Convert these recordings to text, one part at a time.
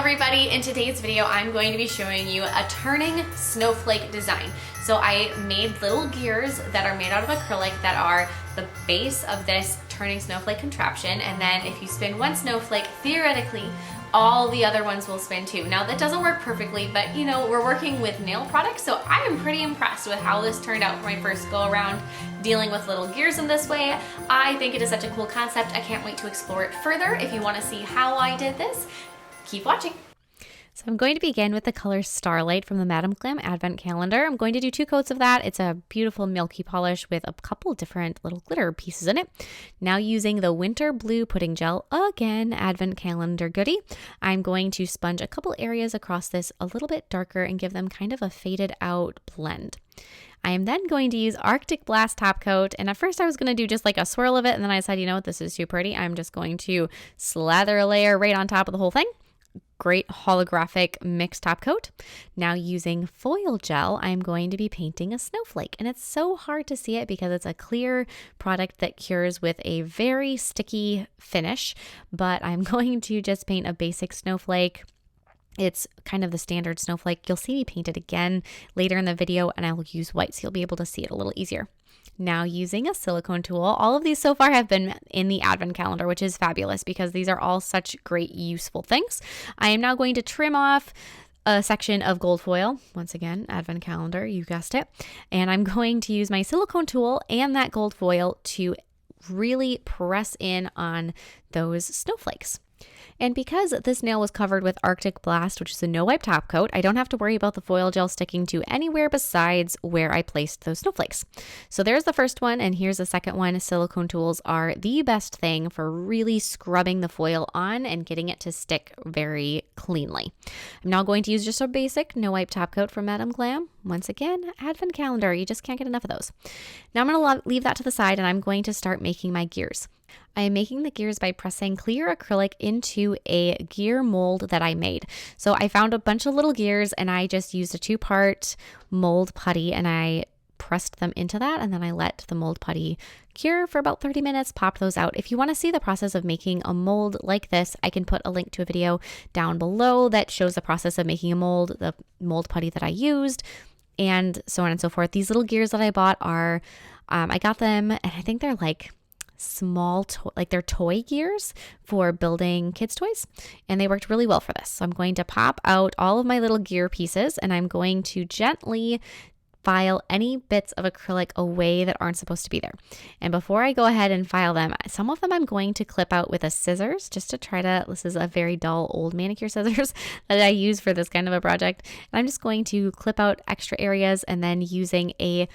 everybody, in today's video I'm going to be showing you a turning snowflake design. So I made little gears that are made out of acrylic that are the base of this turning snowflake contraption, and then if you spin one snowflake, theoretically all the other ones will spin too. Now that doesn't work perfectly, but you know, we're working with nail products, so I am pretty impressed with how this turned out for my first go around dealing with little gears in this way. I think it is such a cool concept. I can't wait to explore it further. If you want to see how I did this, keep watching. So I'm going to begin with the color Starlight from the Madam Glam Advent Calendar. I'm going to do 2 coats of that. It's a beautiful milky polish with a couple different little glitter pieces in it. Now using the Winter Blue Pudding Gel, again, Advent Calendar goodie, I'm going to sponge a couple areas across this a little bit darker and give them kind of a faded out blend. I am then going to use Arctic Blast top coat, and at first I was going to do just like a swirl of it, and then I said, you know what, this is too pretty. I'm just going to slather a layer right on top of the whole thing. Great holographic mixed top coat. Now using foil gel, I'm going to be painting a snowflake, and it's so hard to see it because it's a clear product that cures with a very sticky finish, but I'm going to just paint a basic snowflake. It's kind of the standard snowflake. You'll see me paint it again later in the video, and I will use white so you'll be able to see it a little easier. Now using a silicone tool, all of these so far have been in the Advent Calendar, which is fabulous because these are all such great useful things. I am now going to trim off a section of gold foil. Once again, Advent Calendar, you guessed it. And I'm going to use my silicone tool and that gold foil to really press in on those snowflakes. And because this nail was covered with Arctic Blast, which is a no-wipe top coat, I don't have to worry about the foil gel sticking to anywhere besides where I placed those snowflakes. So there's the first one, and here's the second one. Silicone tools are the best thing for really scrubbing the foil on and getting it to stick very cleanly. I'm now going to use just a basic no-wipe top coat from Madam Glam. Once again, Advent Calendar, you just can't get enough of those. Now I'm going to leave that to the side, and I'm going to start making my gears. I am making the gears by pressing clear acrylic into a gear mold that I made. So I found a bunch of little gears and I just used a 2-part mold putty and I pressed them into that, and then I let the mold putty cure for about 30 minutes, popped those out. If you want to see the process of making a mold like this, I can put a link to a video down below that shows the process of making a mold, the mold putty that I used, and so on and so forth. These little gears that I bought are, I got them, and I think they're like small, they're toy gears for building kids' toys, and they worked really well for this. So I'm going to pop out all of my little gear pieces, and I'm going to gently file any bits of acrylic away that aren't supposed to be there. And before I go ahead and file them, some of them I'm going to clip out with a scissors just to try to, this is a very dull old manicure scissors that I use for this kind of a project. And I'm just going to clip out extra areas, and then using a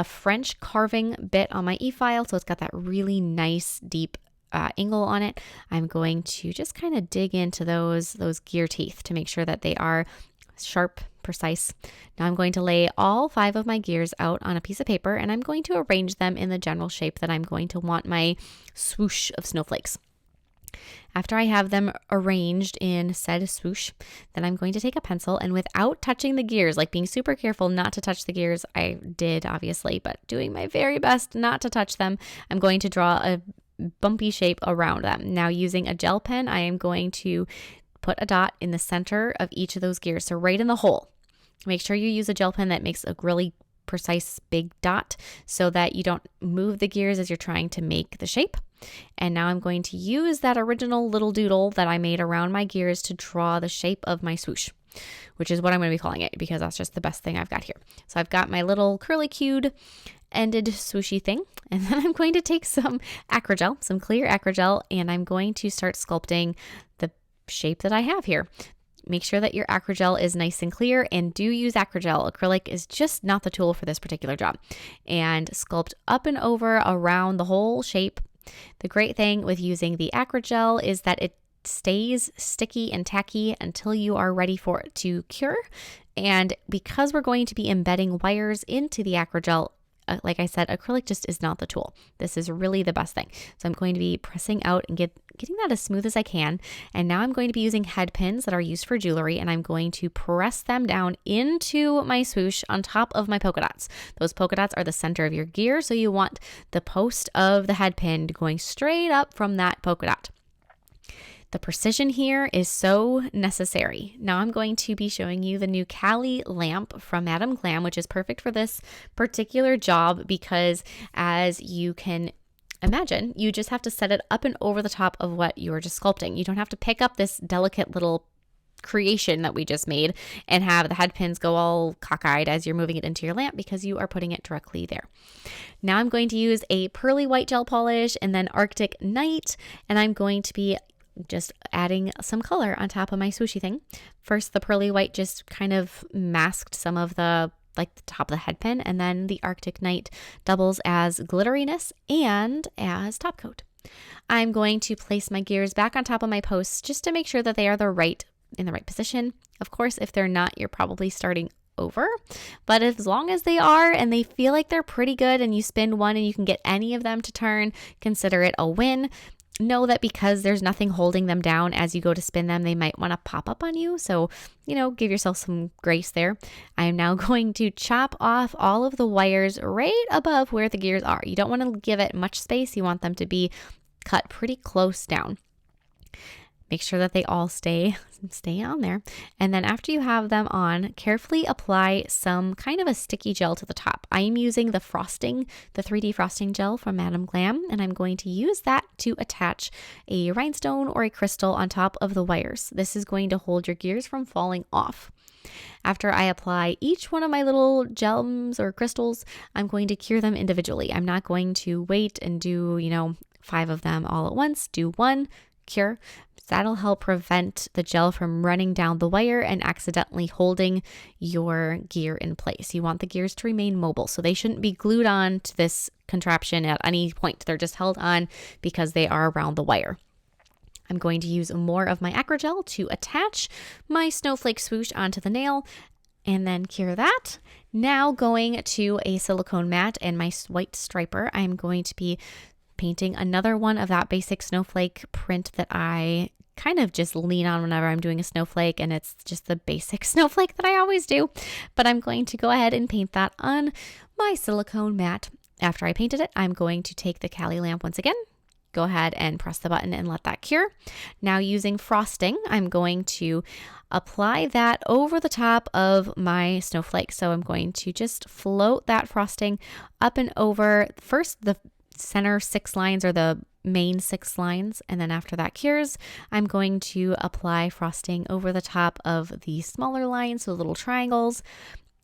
French carving bit on my e-file, so it's got that really nice deep angle on it. I'm going to just kind of dig into those gear teeth to make sure that they are sharp, precise. Now I'm going to lay all 5 of my gears out on a piece of paper, and I'm going to arrange them in the general shape that I'm going to want my swoosh of snowflakes. After I have them arranged in said swoosh, then I'm going to take a pencil, and without touching the gears, like being super careful not to touch the gears, I did obviously, but doing my very best not to touch them, I'm going to draw a bumpy shape around them. Now using a gel pen, I am going to put a dot in the center of each of those gears, so right in the hole. Make sure you use a gel pen that makes a really precise big dot so that you don't move the gears as you're trying to make the shape. And now I'm going to use that original little doodle that I made around my gears to draw the shape of my swoosh, which is what I'm going to be calling it because that's just the best thing I've got here. So I've got my little curly-cued ended swooshy thing, and then I'm going to take some acrygel, some clear acrygel, and I'm going to start sculpting the shape that I have here. Make sure that your acrygel is nice and clear, and do use acrygel. Acrylic is just not the tool for this particular job. And sculpt up and over around the whole shape. The great thing with using the acrygel is that it stays sticky and tacky until you are ready for it to cure. And because we're going to be embedding wires into the acrygel, like I said, acrylic just is not the tool. This is really the best thing. So I'm going to be pressing out and getting that as smooth as I can. And now I'm going to be using head pins that are used for jewelry, and I'm going to press them down into my swoosh on top of my polka dots. Those polka dots are the center of your gear, so you want the post of the head pin going straight up from that polka dot. The precision here is so necessary. Now I'm going to be showing you the new Cali lamp from Madam Glam, which is perfect for this particular job because, as you can imagine, you just have to set it up and over the top of what you're just sculpting. You don't have to pick up this delicate little creation that we just made and have the head pins go all cockeyed as you're moving it into your lamp because you are putting it directly there. Now I'm going to use a pearly white gel polish and then Arctic Night, and I'm going to be just adding some color on top of my swooshy thing. First, the pearly white just kind of masked some of the top of the head pin, and then the Arctic Night doubles as glitteriness and as top coat. I'm going to place my gears back on top of my posts just to make sure that they are in the right position. Of course, if they're not, you're probably starting over, but as long as they are and they feel like they're pretty good and you spin one and you can get any of them to turn, consider it a win. Know that because there's nothing holding them down as you go to spin them, they might want to pop up on you. So, give yourself some grace there. I am now going to chop off all of the wires right above where the gears are. You don't want to give it much space. You want them to be cut pretty close down. Make sure that they all stay on there. And then after you have them on, carefully apply some kind of a sticky gel to the top. I am using the 3D frosting gel from Madam Glam, and I'm going to use that to attach a rhinestone or a crystal on top of the wires. This is going to hold your gears from falling off. After I apply each one of my little gems or crystals, I'm going to cure them individually. I'm not going to wait and do, 5 of them all at once. Do one, cure. That'll help prevent the gel from running down the wire and accidentally holding your gear in place. You want the gears to remain mobile, so they shouldn't be glued on to this contraption at any point. They're just held on because they are around the wire. I'm going to use more of my Acrygel to attach my snowflake swoosh onto the nail and then cure that. Now going to a silicone mat and my white striper, I'm going to be painting another one of that basic snowflake print that I kind of just lean on whenever I'm doing a snowflake, and it's just the basic snowflake that I always do. But I'm going to go ahead and paint that on my silicone mat. After I painted it, I'm going to take the Cali lamp once again, go ahead and press the button and let that cure. Now using frosting, I'm going to apply that over the top of my snowflake. So I'm going to just float that frosting up and over first the center 6 lines or the main 6 lines, and then after that cures, I'm going to apply frosting over the top of the smaller lines, so little triangles,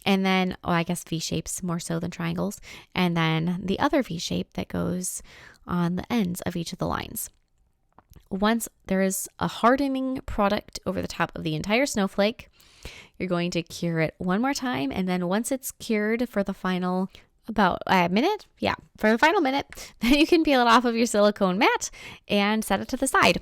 and then I guess V shapes more so than triangles, and then the other V shape that goes on the ends of each of the lines. Once there is a hardening product over the top of the entire snowflake, you're going to cure it one more time, and then once it's cured for the final about a minute, for the final minute, then you can peel it off of your silicone mat and set it to the side.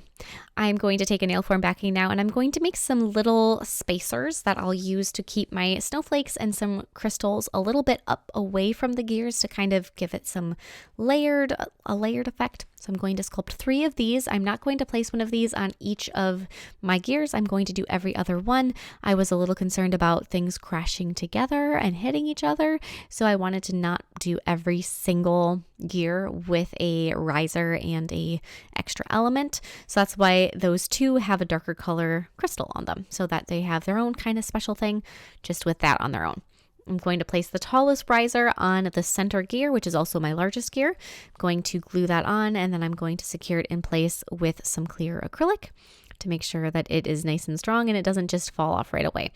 I'm going to take a nail form backing now, and I'm going to make some little spacers that I'll use to keep my snowflakes and some crystals a little bit up away from the gears to kind of give it some a layered effect. So I'm going to sculpt 3 of these. I'm not going to place one of these on each of my gears. I'm going to do every other one. I was a little concerned about things crashing together and hitting each other, so I wanted to not do every single gear with a riser and a extra element. So that's why those 2 have a darker color crystal on them, so that they have their own kind of special thing just with that on their own. I'm going to place the tallest riser on the center gear, which is also my largest gear. I'm going to glue that on, and then I'm going to secure it in place with some clear acrylic to make sure that it is nice and strong and it doesn't just fall off right away.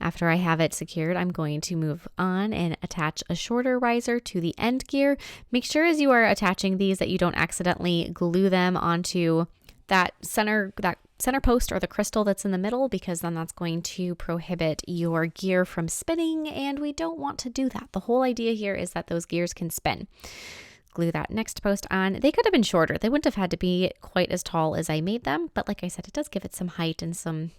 After I have it secured, I'm going to move on and attach a shorter riser to the end gear. Make sure as you are attaching these that you don't accidentally glue them onto that center post or the crystal that's in the middle, because then that's going to prohibit your gear from spinning, and we don't want to do that. The whole idea here is that those gears can spin. Glue that next post on. They could have been shorter. They wouldn't have had to be quite as tall as I made them, but like I said, it does give it some height and some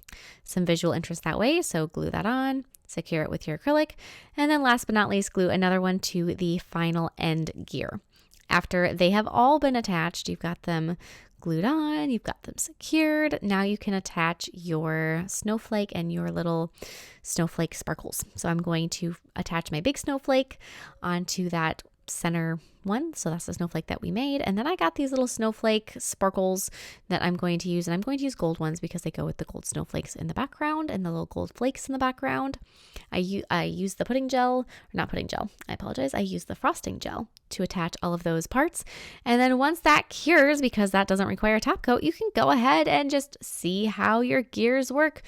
visual interest that way. So glue that on, secure it with your acrylic, and then last but not least, glue another one to the final end gear. After they have all been attached, you've got them glued on, you've got them secured. Now you can attach your snowflake and your little snowflake sparkles. So I'm going to attach my big snowflake onto that center one. So that's the snowflake that we made. And then I got these little snowflake sparkles that I'm going to use. And I'm going to use gold ones because they go with the gold snowflakes in the background and the little gold flakes in the background. I use the pudding gel, or not pudding gel, I apologize. I use the frosting gel to attach all of those parts. And then once that cures, because that doesn't require a top coat, you can go ahead and just see how your gears work.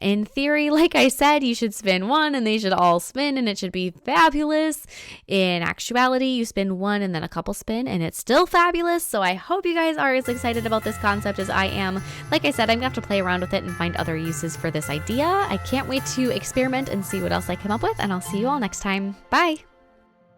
In theory, like I said, you should spin one and they should all spin and it should be fabulous. In actuality, you spin one and then a couple spin and it's still fabulous. So I hope you guys are as excited about this concept as I am. Like I said, I'm gonna have to play around with it and find other uses for this idea. I can't wait to experiment and see what else I come up with, and I'll see you all next time. Bye!